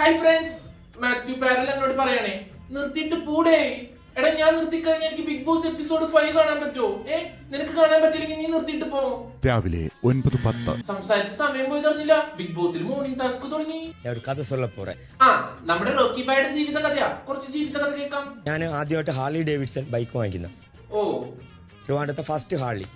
Hi friends, Mathew parallel എന്നോട് പറയണേ നിർത്തിയിട്ട് പൂടേ. എടാ ഞാൻ നിർത്തിക്കഴിഞ്ഞാൽ എനിക്ക് ബിഗ് ബോസ് എപ്പിസോഡ് 5 കാണാൻ പറ്റുമോ? നിനക്ക് കാണാൻ പറ്റില്ലെങ്കിൽ നീ നിർത്തിയിട്ട് പോ. രാവിലെ 9:10 സംസാരിച്ച സമയം പോയി അറിഞ്ഞില്ല. ബിഗ് ബോസിൽ മോർണിംഗ് ടാസ്ക് തുടങ്ങി. നമ്മുടെ റോക്കി ബായുടെ ജീവിത കഥയാ. കുറച്ച് ജീവിത കഥ കേൾക്കാം. ഞാൻ ആദ്യമായിട്ട് ഹാർലി ഡേവിഡ്സൺ ബൈക്ക് വാങ്ങിക്കുന്ന ട്രിവാൻഡ്രത്തെ ഫസ്റ്റ് ഹാർലി.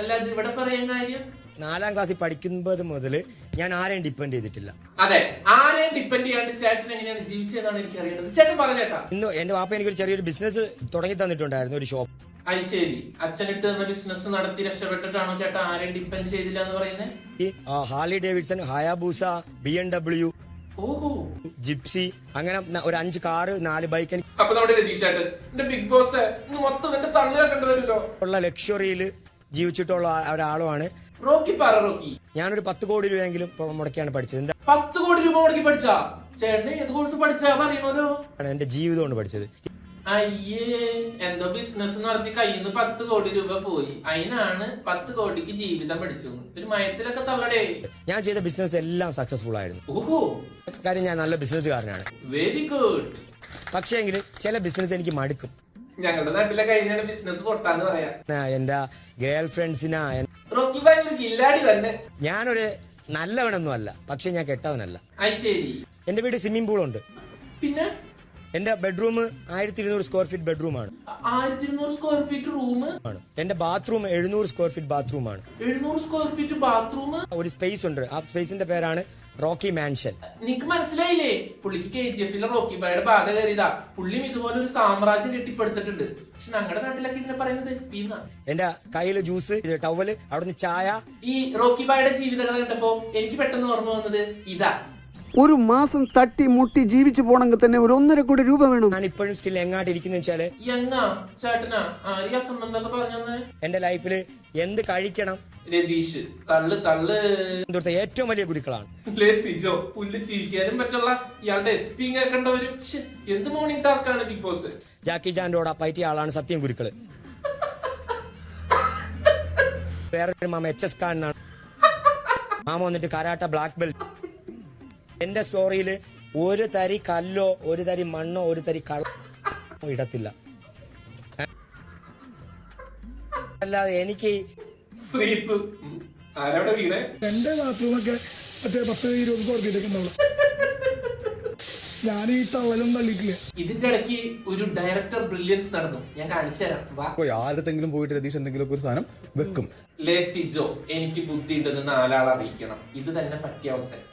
അല്ല ഇത് ഇവിടെ പറയാൻ കാര്യം, 4ാം ക്ലാസ്സിൽ പഠിക്കുന്നത് മുതൽ ഞാൻ ആരെയും ഡിപ്പെൻഡ് ചെയ്തിട്ടില്ല. അതെ, ആരെയും ഡിപ്പെൻഡ് ചെയ്യാണ്ട് ചേട്ടൻ എങ്ങനെയാണ് ജീവിച്ചതെന്നാണ് എനിക്ക് അറിയേണ്ടത്. ചേട്ടൻ പറഞ്ഞ ചേട്ടാ. ഇന്ന് എന്റെ വാപ്പ എനിക്കൊരു ചെറിയൊരു ബിസിനസ് തുടങ്ങി തന്നിട്ടുണ്ടായിരുന്നു, ഒരു ഷോപ്പ്. അത് ശരി, അച്ഛനിട്ട് തന്ന ബിസിനസ് നടത്തി രക്ഷപ്പെട്ടിട്ടാണോ ചേട്ടാ ആരെയും ഡിപ്പെൻഡ് ചെയ്തില്ല എന്ന് പറയുന്നത്? ഈ ഹാർലി ഡേവിഡ്സൺ, ഹയാബൂസ, BMW, ഓഹോ, ജിപ്സി, അങ്ങനെ ഒരു 5 കാറ് 4 ബൈക്ക് അപ്പൊ നമ്മുടെ രതീഷ് ചേട്ടൻ എന്റെ ബിഗ് ബോസ് മൊത്തം എന്റെ തള്ളുക കണ്ടുവരുമല്ലോ. ഉള്ള ലക്ഷറിയിൽ ജീവിച്ചിട്ടുള്ള ഒരാളുമാണ് റോക്കി. പറ റോക്കി. ഞാനൊരു 10 കോടി രൂപയെങ്കിലും മുടക്കിയാണ് പഠിച്ചത്. എന്താ 10 കോടി രൂപ മുടക്കി പഠിച്ചാ? ചേട്ടന് ഏത് കോഴ്സ് പഠിച്ചാ അറിയണല്ലോ. എന്റെ ജീവിതം കൊണ്ട് പഠിച്ചത്. അയ്യേ, എന്തോ ബിസിനസ് നടത്തി കയ്യിൽ നിന്ന് 10 കോടി രൂപ പോയി. അതിനാണ് 10 കോടിക്ക് ജീവിതം പഠിച്ചു. ഒരു മയത്തിലൊക്കെ തള്ളടേ. ഞാൻ ചെയ്ത ബിസിനസ് എല്ലാം സക്സസ്ഫുൾ ആയിരുന്നു. ഓഹോ, കാര്യം ഞാൻ നല്ല ബിസിനസ്സുകാരനാണ്. Very good. പക്ഷേ എങ്കിൽ ചില ബിസിനസ് എനിക്ക് മടുക്കും. ഞങ്ങളുടെ നാട്ടിലെ കഴിഞ്ഞാണ് ബിസിനസ് പൊട്ടാന്ന് പറയാ. എന്റെ ഗേൾ ഫ്രണ്ട്സിനാ റോക്കി ഭായി ഒരു കില്ലാടി തന്നെ. ഞാനൊരു നല്ലവനൊന്നും അല്ല, പക്ഷെ ഞാൻ കെട്ടവനല്ല. അത് ശരി. എന്റെ വീട്ടിൽ സ്വിമ്മിംഗ് പൂൾ ഉണ്ട്. പിന്നെ എന്റെ ബെഡ്റൂം 1200 സ്ക്വയർ ഫീറ്റ് ബെഡ്റൂമാണ്. 1200 സ്ക്വയർ ഫീറ്റ് റൂം. എന്റെ ബാത്റൂം 700 സ്ക്വയർ ഫീറ്റ് ബാത്റൂമാണ്. 700 സ്ക്വയർ ഫീറ്റ് ബാത്റൂം. ഒരു സ്പേസ് ഉണ്ട്, ആ സ്പേസിന്റെ പേരാണ് റോക്കി മാൻഷൻ. നിനക്ക് മനസ്സിലായില്ലേ? പുള്ളിക്ക് KGF-ലെ റോക്കി ബായുടെ ബാധ കയറിയതാ. പുള്ളിയും ഇതുപോലെ ഒരു സാമ്രാജ്യം കെട്ടിപ്പടുത്തിട്ടുണ്ട്. പക്ഷെ ഞങ്ങളുടെ നാട്ടിലൊക്കെ ഇതിനെ പറയുന്നത് SP എന്നാ. എന്റെ കയ്യില് ജ്യൂസ്, ടവല്, അവിടുന്ന് ചായ. ഈ റോക്കി ബായുടെ ജീവിതകഥ കണ്ടപ്പോ എനിക്ക് പെട്ടെന്ന് ഓർമ്മ വന്നത് ഇതാ. ഒരു മാസം തട്ടി മുട്ടി ജീവിച്ചു പോണെങ്കിൽ തന്നെ ഒരു 1.5 കോടി രൂപ വേണം. ഞാൻ ഇപ്പോഴും സ്റ്റിൽ എങ്ങാട്ടിരിക്കുന്ന വെച്ചാല് എങ്ങാ ചേട്ടനാ ആര്യ സംബന്ധമൊക്കെ പറഞ്ഞത്. എന്റെ ലൈഫില് എന്ത് കഴിക്കണം, രതീഷ് തള്ളു തള്ളു ഏറ്റവും വലിയ ഗുരുക്കളാണ്. സിജോ. പുല്ല് ചിരിക്കാനും പറ്റുള്ള ഇയാളുടെ SP കേൾക്കേണ്ടവരും. എന്ത് മോർണിംഗ് ടാസ്ക് ആണ് ബിഗ് ബോസ്. ജാക്കി ജാൻഡോടെ പറ്റിയ ആളാണ് സത്യം ഗുരുക്കള്. വേറൊരു മാമ HS ഖാൻ എന്നാണ്. മാമ വന്നിട്ട് കരാട്ട ബ്ലാക്ക് ബെൽറ്റ്. എന്റെ സ്റ്റോറിയില് ഒരു തരി കല്ലോ ഒരു തരി മണ്ണോ ഒരു തരി കള്ളോ ഇടത്തില്ല. അല്ലാതെ എനിക്ക് ശ്രീത്ത് ആരവിടെ വീണേ? എന്റെ ബാത്റൂമൊക്കെ മറ്റേ 10-20 സ്ക്വയർ ഫീറ്റൊക്കെ ഉണ്ടാവുള്ളൂ. ഞാൻ ഈ തള്ളലും തള്ളിയിട്ടില്ല. ഇതിന്റെ ഇടയ്ക്ക് ഒരു ഡയറക്ടർ ബ്രില്യൻസ് നടന്നു. ഞാൻ കാണിച്ചു തരാം. ആരത്തെങ്കിലും പോയിട്ട് രതീഷ് എന്തെങ്കിലും ഒരു സാധനം വെക്കും. സിജോ, എനിക്ക് ബുദ്ധി ഉണ്ടെന്ന് 4 ആൾ അറിയിക്കണം. ഇത് തന്നെ പറ്റിയ അവസരം.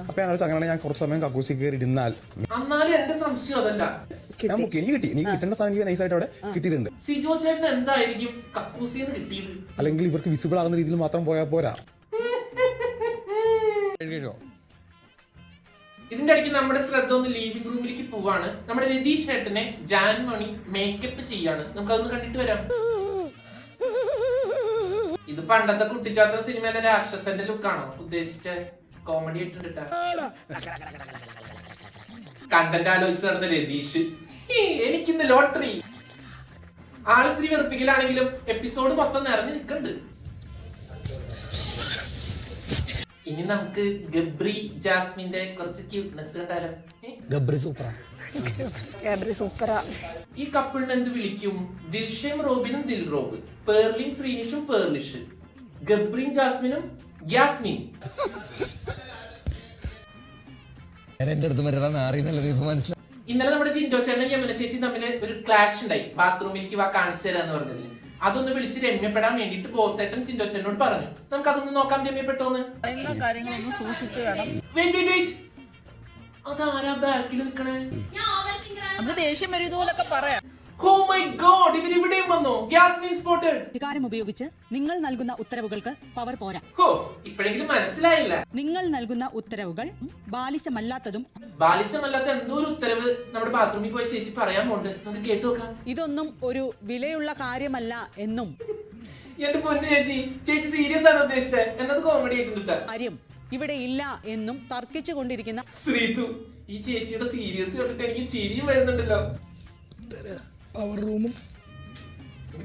അപ്പൊ ഞാൻ അങ്ങനെ ഞാൻ കുറച്ച് സമയം കക്കൂസി കയറി ഇരുന്നാൽ എന്നാലും എന്റെ സംശയം അതല്ല. എനിക്ക് കിട്ടി. എനിക്ക് കിട്ടേണ്ട സാധനം എനിക്ക് നൈസായിട്ട് അവിടെ കിട്ടിയിട്ടുണ്ട്. സിജോ ചേട്ടൻ എന്തായിരിക്കും കക്കൂസിന്ന് കിട്ടിയത്? അല്ലെങ്കിൽ ഇവർക്ക് വിസിബിൾ ആകുന്ന രീതിയിൽ മാത്രം പോയാൽ പോരാ. ഇതിന്റെ ഇടയ്ക്ക് നമ്മുടെ ശ്രദ്ധ ഒന്ന് ലിവിംഗ് റൂമിലേക്ക് പോവാണ്. നമ്മുടെ രതീഷ് ചേട്ടനെ ജാൻമണി മേക്കപ്പ് ചെയ്യാണ്. നമുക്കതൊന്ന് കണ്ടിട്ട് വരാം. ഇത് പണ്ടത്തെ കുട്ടിച്ചാത്ത സിനിമയിലെ രാക്ഷസന്റെ ലുക്കാണോ ഉദ്ദേശിച്ച? കോമഡി ആയിട്ടുണ്ട്. കണ്ടന്റ് ആലോചിച്ച് നടന്ന രതീഷ്. എനിക്കിന്ന് ലോട്ടറി. ആളിത്തിരി വെറുപ്പിക്കലാണെങ്കിലും എപ്പിസോഡ് മൊത്തം നിറഞ്ഞു നിൽക്കുന്നുണ്ട്. ഇനി നമുക്ക് ഗബ്രി ജാസ്മിന്റെ കുറച്ച് ക്യൂട്ട്നെസ് കണ്ടാലോ? ഗബ്രി സൂപ്പറാ. ഈ കപ്പിളിനെ എന്ത് വിളിക്കും? ദിൽഷയും റോബിനും ദിൽറോബ്, പേർലിയും ശ്രീനിഷും പേർലിഷ്, ഗബ്രിയും ജാസ്മിനും ഗ്യാസ്മിൻ. ഇന്നലെ നമ്മുടെ ജിൻഡോ ചേട്ടനും യമുന ചേച്ചി തമ്മിൽ ഒരു ക്ലാഷ് ഉണ്ടായി. ബാത്റൂമിലേക്ക് വാ കാണിച്ചു തരാന്ന് പറഞ്ഞതിൽ അതൊന്ന് വിളിച്ച് രമ്യപ്പെടാൻ വേണ്ടിട്ട് ബോസേട്ടൻ ചിൻഡോ ചേട്ടനോട് പറഞ്ഞു. നമുക്ക് അതൊന്ന് നോക്കാം രമ്യപ്പെട്ടോന്ന്. കാര്യങ്ങളൊന്നും സൂക്ഷിച്ചു വേണം. അതാരാ ബാക്കിൽ നിൽക്കണേ? നമുക്ക് ദേഷ്യം വരും ഇതുപോലൊക്കെ പറയാം. Oh my God, ഇവരിവിടെയും വന്നു. ഗ്യാസ്മിൻ സ്പോട്ടഡ്. അധികാരം ഉപയോഗിച്ച് നിങ്ങൾ നൽകുന്ന ഉത്തരവുകൾക്ക് പവർ പോരാ. ഇപ്പോഴെങ്കിലും മനസ്സിലായില്ല. നിങ്ങൾ നൽകുന്ന ഉത്തരവുകൾ ബാലിശമല്ലാത്തതും. ബാലിശമല്ലാത്ത എന്തോ ഒരു ഉത്തരവ് നമ്മുടെ ബാത്റൂമിൽ പോയി ചേച്ചി പറയാൻ പോണ്ട്. നമുക്ക് കേട്ടു നോക്കാം. ഇതൊന്നും ഒരു വിലയുള്ള കാര്യമല്ല എന്നും. എന്റെ പൊന്നു ചേച്ചി, ചേച്ചി സീരിയസ് ആണ് ഉദ്ദേശിച്ചത് എന്നത് കോമഡി ആയിട്ടുണ്ട്. കാര്യം ഇവിടെ ഇല്ല എന്നും തർക്കിച്ചു കൊണ്ടിരിക്കുന്ന ശ്രീതു. ഈ ചേച്ചിയുടെ സീരിയസ് കണ്ടിട്ട് എനിക്ക് ചിരിയും വരുന്നുണ്ടല്ലോ. പവർ റൂമും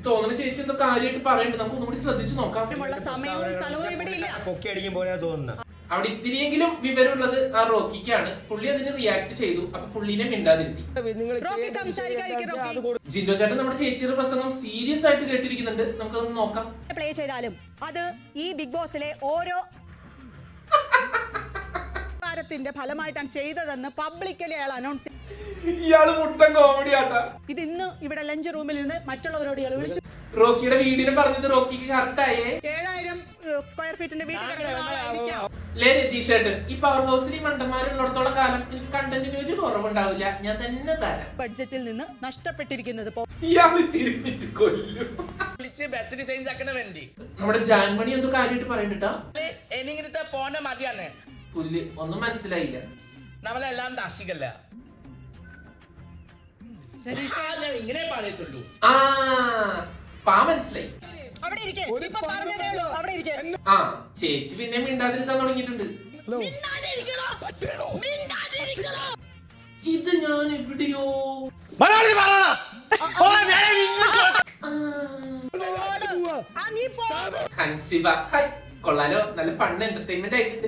തോന്നുന്ന ചേച്ചി എന്തോ കാര്യമായിട്ട് പറയണ്ട്. നമുക്ക് ഒന്നുകൂടി ശ്രദ്ധിച്ചു നോക്കാം. സമയവും സ്ഥലവും ഇവിടെ ഇല്ല. പൊക്കി അടിക്കും പോലെ തോന്നുന്നു. അവിടെ ഇത്തിരിയെങ്കിലും വിവരമുള്ളത് ആ റോക്കിക്കാണ്. പുള്ളി അതിന് റിയാക്ട് ചെയ്തു. അപ്പൊ പുള്ളിനെ മിണ്ടാതിരുത്തി. നിങ്ങൾ റോക്കി സംസാരിക്കാതിരിക്ക് റോക്കി. ജിൻഡോ ചേട്ടൻ നമ്മുടെ ചേച്ചിയുടെ പ്രസംഗം സീരിയസ് ആയിട്ട് കേട്ടിരിക്കുന്നുണ്ട്. നമുക്കൊന്ന് നോക്കാം. പ്ലേ ചെയ്താലും അത് ഈ ബിഗ് ബോസിലെ ഓരോ ത്തിന്റെ ഫലമായിട്ടാണ് ചെയ്തതെന്ന് പബ്ലിക്കലി അയാൾ അനൗൺസ് ചെയ്തു. ഇയാള് മുട്ടൻ കോമഡി ആട്ടാ. ഇത് ഇന്ന് ഇവിടെ ലഞ്ച് റൂമിൽ നിന്ന് മറ്റുള്ളവരോട് ഇയാൾ വിളിച്ചു. റോക്കിയുടെ വീടിനെ പറഞ്ഞത് റോക്കിക്ക് കറക്റ്റ് ആയേ. 7000 സ്ക്വയർ ഫീറ്റിന്റെ വീട്ടിൽ കിടക്കുന്ന ആളായിരിക്കാം. ലേ രതീഷ് ചേട്ടൻ, ഈ പവർ ഹൗസിൽ ഈ മണ്ടന്മാരുള്ളിടത്തോളം കാലം എനിക്ക് കണ്ടന്റിന് ഒരു കുറവുണ്ടാവില്ല. ഞാൻ തന്നെ തരാം. ബഡ്ജറ്റിൽ നിന്ന് നഷ്ടപ്പെട്ടിരിക്കുന്നത് ഇയാള് ചിരിപ്പിച്ച് കൊല്ലും. നമ്മുടെ ജാൻമണി എന്തോ കാര്യമായിട്ട് പറയണ്ടിട്ടാ. പോന്ന മതിയാണ്. പുല്ല് ഒന്നും മനസ്സിലായില്ല. നമ്മളെല്ലാം നശിക്കല്ല. ഇങ്ങനെ പറയത്തുള്ളൂ. ആ പാ മനസ്സിലായി. അവിടെ ഇരിക്കെ. ഇപ്പൊ പറഞ്ഞതേ ഉള്ളൂ. അവിടെ ഇരിക്കെ. ആ ചേച്ചി പിന്നെ മിണ്ടാതിരുത്താൻ തുടങ്ങിയിട്ടുണ്ട്. ഇത് ഞാൻ എവിടെയോ ഹൻസിബ. ഹായ്, കൊള്ളാലോ. നല്ല ഫൺ എന്റർടൈൻമെന്റ് ആയിട്ടുണ്ട്.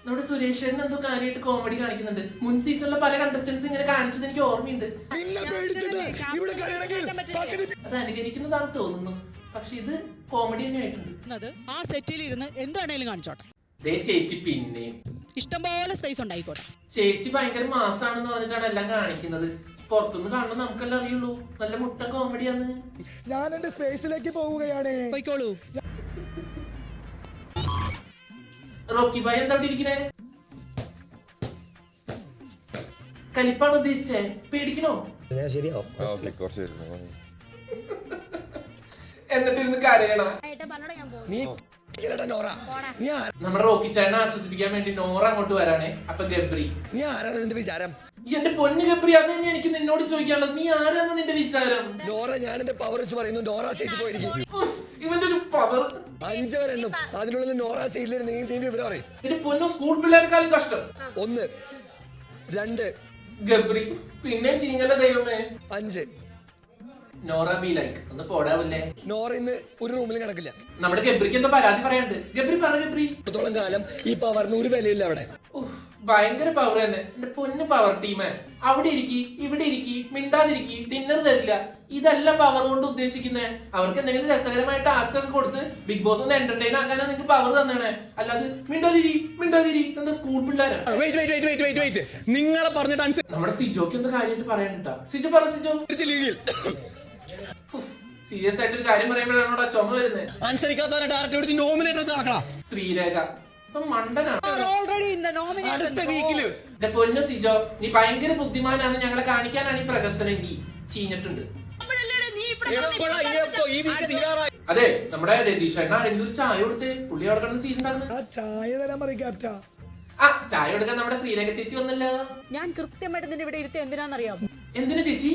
നമ്മുടെ സുരേഷേട്ടൻ എന്തോ കാര്യമായിട്ട് കോമഡി കാണിക്കുന്നുണ്ട്. മുൻ സീസണിലെ പല കണ്ടസ്റ്റൻസ് ഇങ്ങനെ കാണിച്ചത് എനിക്ക് ഓർമ്മയുണ്ട്. അത് അനുകരിക്കുന്നതാണ് തോന്നുന്നു. പക്ഷെ ഇത് കോമഡി തന്നെ ആയിട്ടുണ്ട്. ആ സെറ്റിൽ ഇരുന്ന് എന്താണേലും കാണിച്ചോട്ടെ. ദേ ചേച്ചി പിന്നെയും ഇഷ്ടംപോലെ സ്പേസ് ഉണ്ടായിക്കോട്ടെ. ചേച്ചി ഭയങ്കര മാസാണെന്ന് പറഞ്ഞിട്ടാണ് എല്ലാം കാണിക്കുന്നത്. പുറത്തുനിന്ന് കാണുന്നത് നമുക്കെല്ലാം അറിയുള്ളൂ. നല്ല മുട്ട കോമഡിയാന്ന്. ഞാൻ എന്റെ സ്പേസിലേക്ക് പോവുകയാണ്. പോയിക്കോളൂ. റോക്കി ബായ് എന്താ അവിടെ ഇരിക്കണേ? കലിപ്പാണ് ഉദ്ദേശിച്ചേ? പേടിക്കണോ? ശരിയാവും. എന്നിട്ടിരുന്ന് കരയണ. നമ്മുടെ റോക്കി ചേട്ടനെ ആശ്വസിപ്പിക്കാൻ വേണ്ടി നോറ അങ്ങോട്ട് വരാണേ. അപ്പൊ ഗബ്രി, നീ ആരാണ് നിന്റെ വിചാരം? എന്റെ പൊന്ന് ഗബ്രി, അത് തന്നെ എനിക്ക് നിന്നോട് ചോദിക്കാനുള്ളത്. നീ ആരാന്ന് നിന്റെ വിചാരം? നോറ, ഞാൻ എന്റെ പവർ വെച്ച് പറയുന്നു. നോറ സീറ്റ് പോയിരിക്കും. ഇവന്റെ ഒരു പവർ. 5 വരെണ്ണം അതിനുള്ളിൽ നോറ സീറ്റിൽ നീ വിവരം പറയും. എന്റെ പൊന്നു, സ്കൂൾ പിള്ളേരെക്കാളും കഷ്ടം. 1 2 ഗബ്രി പിന്നെ ചീങ്ങല ദൈവമേ. 5 നോറ ബി ലൈക്ക് ഒന്ന് പോടാവില്ലേ? നോറ ഇന്ന് ഒരു റൂമിൽ കിടക്കില്ല. നമ്മുടെ ഗബ്രിക്ക് എന്താ പരാതി പറയാണ്ട്? ഗബ്രി പറ ഗബ്രി. ഇത്രത്തോളം കാലം ഈ പവറിന് ഒരു വിലയില്ല അവിടെ. ഭയങ്കര പവർ തന്നെ. എന്റെ പൊന്ന് പവർ ടീമേ. അവിടെ ഇരിക്കി, ഇവിടെ ഇരിക്കി, മിണ്ടാതിരിക്കി, ഡിന്നർ തരില്ല. ഇതല്ല പവർ കൊണ്ട് ഉദ്ദേശിക്കുന്നേ. അവർക്ക് എന്തെങ്കിലും രസകരമായ ടാസ്ക് ഒക്കെ കൊടുത്ത് ബിഗ് ബോസ് ഒന്ന് എന്റർടൈൻ ആക്കാനാ നിങ്ങൾക്ക് പവർ തന്നേ. അല്ലാതെ മിണ്ടാതിരി എന്താ സ്കൂൾ പിള്ളേരാ? നിങ്ങളെ പറഞ്ഞിട്ട് നമ്മുടെ സിജോക്ക് എന്താ കാര്യമായിട്ട് പറയാനിട്ടാ? സിജോ പറ സിജോ. സീരിയസ് ആയിട്ട് ഒരു കാര്യം പറയുമ്പോഴാണോടാ ചുമ വരുന്നത്? ശ്രീരേഖ മണ്ടനാണ്. എന്റെ പൊന്നു സിജോ, നീ ഭയങ്കര ബുദ്ധിമാനാണ്. ഞങ്ങളെ കാണിക്കാനാണ് ഈ പ്രഹസനെങ്കിൽ ചീഞ്ഞിട്ടുണ്ട്. അതെ, നമ്മുടെ രതീഷ് ചേട്ടൻ ആരെങ്കിലും ഒരു ചായ കൊടുത്തേ. പുള്ളി അവിടെ കിടന്ന് സീൻ ഉണ്ടായിരുന്നു. ചായ തരാൻ പറയും. ആ ചായ കൊടുക്കാൻ നമ്മുടെ ശ്രീരേഖ ചേച്ചി വന്നല്ലോ. ഞാൻ കൃത്യമായിട്ട് നിന്റെ ഇവിടെ ഇരുത്തി എന്തിനാന്നറിയാമോ? എന്തിനാ ചേച്ചി?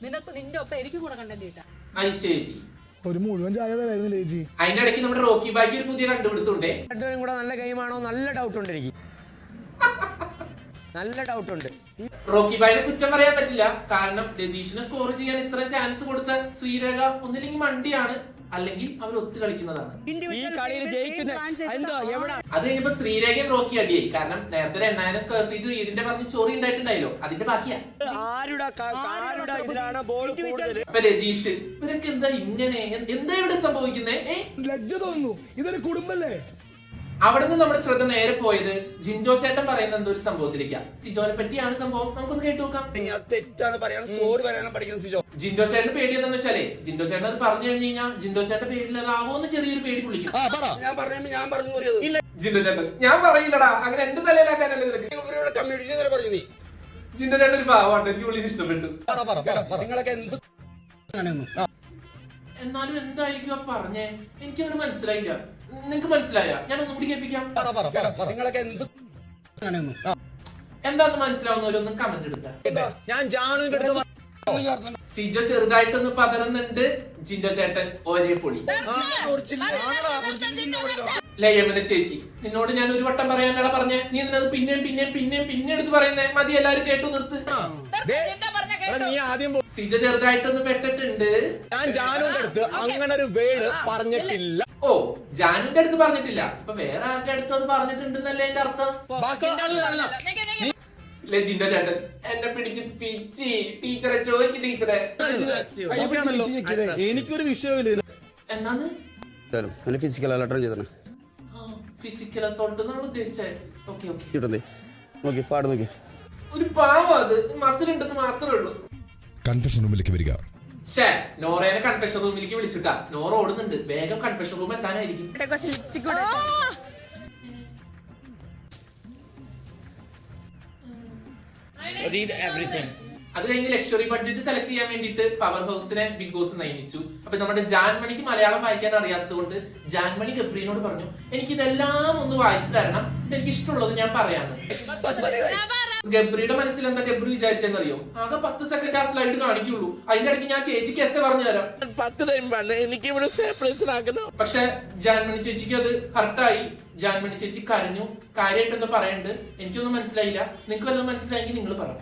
നിനക്ക് നിന്റെ ഒപ്പം എനിക്കും കൂടെ കണ്ടന്റ് കിട്ടാം. അത് ശരി. ഒരു മുഴുവൻ ചായ തരായിരുന്നു ചേച്ചി. അതിന്റെ ഇടയ്ക്ക് നമ്മുടെ റോക്കി ബാക്കി ഒരു പുതിയ കണ്ടുപിടുത്തുണ്ടേ. രണ്ടുപേരും കൂടെ നല്ല ഗെയിമാണോ? നല്ല ഡൗട്ട് ഉണ്ട് എനിക്ക്. നല്ല ഡൗട്ട് ഉണ്ട്. റോക്കി ബായിനെ കുറ്റം പറയാൻ പറ്റില്ല. കാരണം രതീഷിനെ സ്കോർ ചെയ്യാൻ ഇത്ര ചാൻസ് കൊടുത്ത ശ്രീരേഖ ഒന്നില്ലെങ്കിൽ മണ്ടിയാണ്, അല്ലെങ്കിൽ അവർ ഒത്തു കളിക്കുന്നതാണ്. അത് കഴിഞ്ഞപ്പോ ശ്രീരേഖയും റോക്കി അടിയായി. കാരണം നേരത്തെ 8000 സ്ക്വയർ ഫീറ്റ് വീടിന്റെ പറഞ്ഞ് ചോറി ഉണ്ടായിട്ടുണ്ടായല്ലോ, അതിന്റെ ബാക്കിയാ. അപ്പൊ രതീഷ്, ഇവരൊക്കെ എന്താ ഇങ്ങനെ? എന്താ ഇവിടെ സംഭവിക്കുന്നേ? ലജ്ജ തോന്നുന്നു. ഇതൊരു കുടുംബല്ലേ? അവിടെ നിന്ന് നമ്മുടെ ശ്രദ്ധ നേരെ പോയത് ജിൻഡോ ചേട്ടൻ പറയുന്ന എന്തോ ഒരു സംഭവത്തിലേക്കാ. സിജോനെ പറ്റിയാണ് സംഭവം. നമുക്കൊന്ന് കേട്ടു നോക്കാം. ജിൻഡോ ചേട്ടന്റെ പേടി എന്താന്ന് വെച്ചാലേ, ജിൻഡോ ചേട്ടൻ അത് പറഞ്ഞു കഴിഞ്ഞു കഴിഞ്ഞാൽ ജിൻഡോ ചേട്ടന്റെ പേരിൽ അതാവോന്ന് ചെറിയൊരു പേടി പുള്ളിക്കും. ജിൻഡോ ചേട്ടൻ, ഞാൻ പറയില്ലടാ, അങ്ങനെ എന്റെ തലയിലാക്കാനല്ലേ നിനക്ക്. ജിൻഡോ ചേട്ടൻ ഒരു പാവാട്ടോ, എനിക്ക് പുള്ളിന് ഇഷ്ടപ്പെട്ടു. എന്നാലും എന്തായിരിക്കും ആ പറഞ്ഞേ? എനിക്കങ്ങനെ മനസ്സിലായില്ല. നിങ്ങക്ക് മനസ്സിലായ? ഞാൻ ഒന്നുകൂടി കേൾപ്പിക്കാം. എന്താന്ന് മനസ്സിലാവുന്നവരൊന്നും കമന്റ് ഇടട്ടെ. സിജോ ചെറുതായിട്ടൊന്ന് പതറുന്നുണ്ട്. ജിൻഡോ ചേട്ടൻ ഒരേ പൊളി. ലയമന ചേച്ചി, നിന്നോട് ഞാൻ ഒരു വട്ടം പറയാനാണ് പറഞ്ഞേ. നീ നിന്നത് പിന്നെ എടുത്ത് പറയുന്നേ. മതി, എല്ലാരും കേട്ടു, നിർത്ത്. സിജോ ചെറുതായിട്ടൊന്ന് പെട്ടിട്ടുണ്ട്. ഞാൻ അങ്ങനെ ഒരു വേർഡ് പറഞ്ഞിട്ടില്ല. ഓ, ജാനുന്റെ അടുത്ത് പറഞ്ഞിട്ടില്ല. അപ്പൊ വേറെ ആരുടെ അടുത്ത് അത് പറഞ്ഞിട്ടുണ്ടെന്നല്ലേ എന്റെ അർത്ഥം? ഇല്ലേ ജിൻഡോ ചേട്ടൻ എന്നെ പിടിച്ച് പിച്ചി. ടീച്ചറെ ചോദിക്കും ടീച്ചറെ. എനിക്കൊരു വിഷയമില്ല. എന്നാന്ന് ഫിസിക്കൽ അലർട്ട് ചെയ്തേ ഫിസിക്കൽ അസോൾട്ട് എന്നാണ് ഉദ്ദേശിച്ചത്. ഓക്കെ ഓക്കെ നോക്കി പാട് നോക്കി. ഒരു പാവം അത് മസിൽ ഉണ്ടെന്ന് മാത്രമേ ഉള്ളൂ. കൺഫെഷൻ റൂമിലേക്ക് വരിക. ഷേ നോറേനെ കൺഫെഷൻ റൂമിലേക്ക് വിളിച്ചിട്ടാ. നോറ ഓടുന്നുണ്ട്. വേഗം കൺഫെഷൻ റൂം എത്താനായിരിക്കും. Read everything. അത് കഴിഞ്ഞ് ലക്ഷറി ബഡ്ജറ്റ് സെലക്ട് ചെയ്യാൻ വേണ്ടിയിട്ട് പവർ ഹൗസിനെ ബിഗ് ബോസ് നിയമിച്ചു. അപ്പൊ നമ്മുടെ ജാൻമണിക്ക് മലയാളം വായിക്കാൻ അറിയാത്തത് കൊണ്ട് ജാൻമണി ഗബ്രിയോട് പറഞ്ഞു, എനിക്ക് ഇതെല്ലാം ഒന്ന് വായിച്ചു തരണം, എനിക്ക് ഇഷ്ടമുള്ളത് ഞാൻ പറയാന്ന്. ഗബ്രിയുടെ മനസ്സിൽ എന്താ ഗബ്രി വിചാരിച്ചെന്നറിയോ? ആകെ 10 സെക്കൻഡ് ആ സ്ലൈഡ് കാണിക്കുള്ളൂ. അതിന്റെ ഇടയ്ക്ക് ഞാൻ ചേച്ചിക്ക് എസ് പറഞ്ഞു തരാം. 10 ടൈം പറഞ്ഞു എനിക്ക് ഇവിടെ സർപ്രൈസ് ആക്കണം. പക്ഷെ ജാൻമണി ചേച്ചിക്ക് അത് ഹർട്ടായി. ജാൻമണി ചേച്ചി കരഞ്ഞു. കാര്യമായിട്ട് എന്താ പറയണ്ട് എനിക്കൊന്നും മനസ്സിലായില്ല. നിങ്ങൾക്ക് വല്ലതും മനസ്സിലായെങ്കിൽ നിങ്ങൾ പറഞ്ഞു.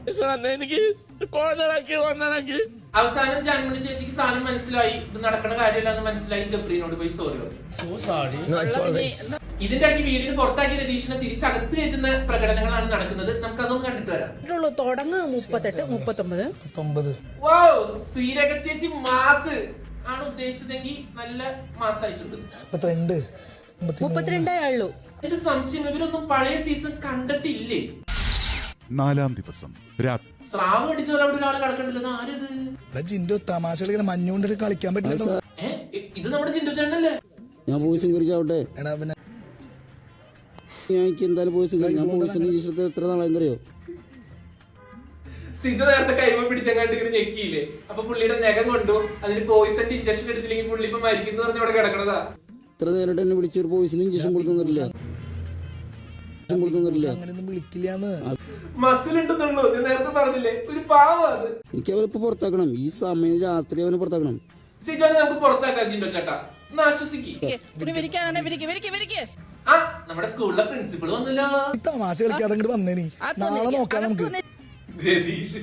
എനിക്ക് കോർണറാക്കി. അവസാനം ജാൻമണി ചേച്ചിക്ക് സാധനം മനസ്സിലായി. ഇത് നടക്കണ കാര്യമില്ല എന്ന് മനസ്സിലായി. ഗബ്രീനോട് പോയി സോറി പറഞ്ഞു. ഇതിന്റെ ഇടയ്ക്ക് വീടിന് പുറത്താക്കി രതീഷിനെ തിരിച്ചകത്ത് കയറ്റുന്ന പ്രകടനങ്ങളാണ് നടക്കുന്നത്. നമുക്ക് അതൊന്ന് കണ്ടിട്ട് വരാം. തുടങ്ങ് 38, 39. വാവ്, ശ്രീരേഖ ചേച്ചി മാസ് ആണ് ഉദ്ദേശിച്ചതെങ്കിൽ നല്ല മാസായിട്ടുണ്ട്. 32 ഉള്ളൂ. എന്റെ സംശയം ഇവരൊന്നും പഴയ സീസൺ കണ്ടിട്ടില്ലേ? 4-ാം ദിവസം രാത്രി സ്രാവ് അടിച്ച പോലെ അവിടെ ഒരാൾ കിടക്കണ്ടല്ലോ. ആരത്? ജിൻഡോ തമാശകൾ മഞ്ഞുകൊണ്ട് കളിക്കാൻ പറ്റില്ല. ഇത് നമ്മുടെ ജിൻഡോ ചേട്ടനല്ലേ? ഞാൻ പോയിസും കുറിച്ചാവട്ടെ. എടാ പിന്നെ എനിക്ക് എന്തായാലും ഞാൻ പോയിസിന്റെ ഇഞ്ചക്ഷൻ എത്ര നാളായെന്നറിയോ? സിജോ നേരത്തെ കൈമ പിടിച്ചങ്ങാണ്ട് ഇങ്ങനെ ഞെക്കിയില്ലേ? അപ്പൊ പുള്ളിയുടെ നഖം കൊണ്ടു അതിന് പോയിസന്റെ ഇഞ്ചക്ഷൻ എടുത്തില്ലെങ്കിൽ പുള്ളി ഇപ്പൊ മരിക്കുന്നു പറഞ്ഞ് ഇവിടെ കിടക്കണതാ. ഇത്ര നേരിട്ട് എന്നെ വിളിച്ചൊരു പോയിസിന് ഇഞ്ചക്ഷൻ കൊടുത്തൊന്നുമില്ല. അങ്ങനെയൊന്നും വിളിക്കില്ലാന്ന്. മസിൽ ഉണ്ടെന്നുള്ളൂ. ഞാൻ നേരത്തെ പറഞ്ഞില്ലേ ഒരു പാവം അത്. എനിക്ക് അവനിപ്പോ പുറത്താക്കണം. ഈ സമയം രാത്രി അവനെ പുറത്താക്കണം. സിജോനെ നമുക്ക് പുറത്താക്കാം ജിൻഡോ ചേട്ടാ. ഒന്ന് ആശ്വസിക്ക്. ആ നമ്മുടെ സ്കൂളിലെ പ്രിൻസിപ്പൾ വന്നല്ലോ. തമാശ കളിക്കാതെ അങ്ങോട്ട് വന്നേനി. നാളെ നോക്കാം നമുക്ക്. രതീഷ്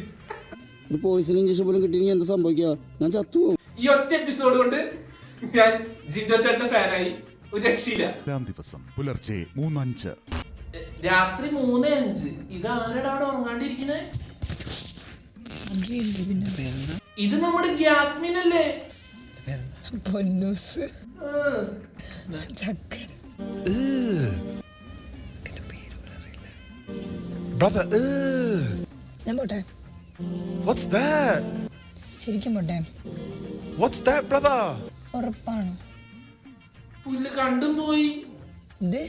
ഒരു പോയിസിന് ഇഞ്ചക്ഷൻ പോലും കിട്ടിയെങ്കിൽ എന്താ സംഭവിക്കുക? ഞാൻ ചത്തുപോകും. ഈ ഒറ്റ എപ്പിസോഡ് കൊണ്ട് ഞാൻ ജിൻഡോ ചേട്ടന്റെ ഫാനായി. ഒരു രക്ഷയില്ല. 4-ാം ദിവസം പുലർച്ചെ 3:05. രാത്രി 3:05. ഇതാരടാ അവിടെ ഉറങ്ങാണ്ടിരിക്കണേ? ഇത് നമ്മുടെ ഗ്യാസ്മിൻ അല്ലേ? പൊന്നൂസ് Brother, ഞാൻ പോട്ടെ. what's that? ശരിക്കും പോട്ടെ. What's that, brother? ഉറപ്പാണോ? പുല്ല് കണ്ടും പോയി. ഇത്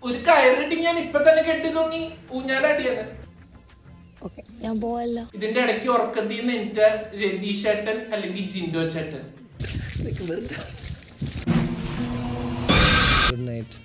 ഒരു കയറിട്ട് ഞാൻ ഇപ്പൊ തന്നെ കെട്ടി തൂങ്ങി ഊഞ്ഞാലടിയാണ്. ഓക്കെ ഞാൻ പോവല്ലോ. ഇതിന്റെ ഇടയ്ക്ക് ഉറക്കത്തിന്ന് എന്റെ രതീഷ് ചേട്ടൻ അല്ലെങ്കിൽ ജിൻഡോ ചേട്ടൻ. Good night.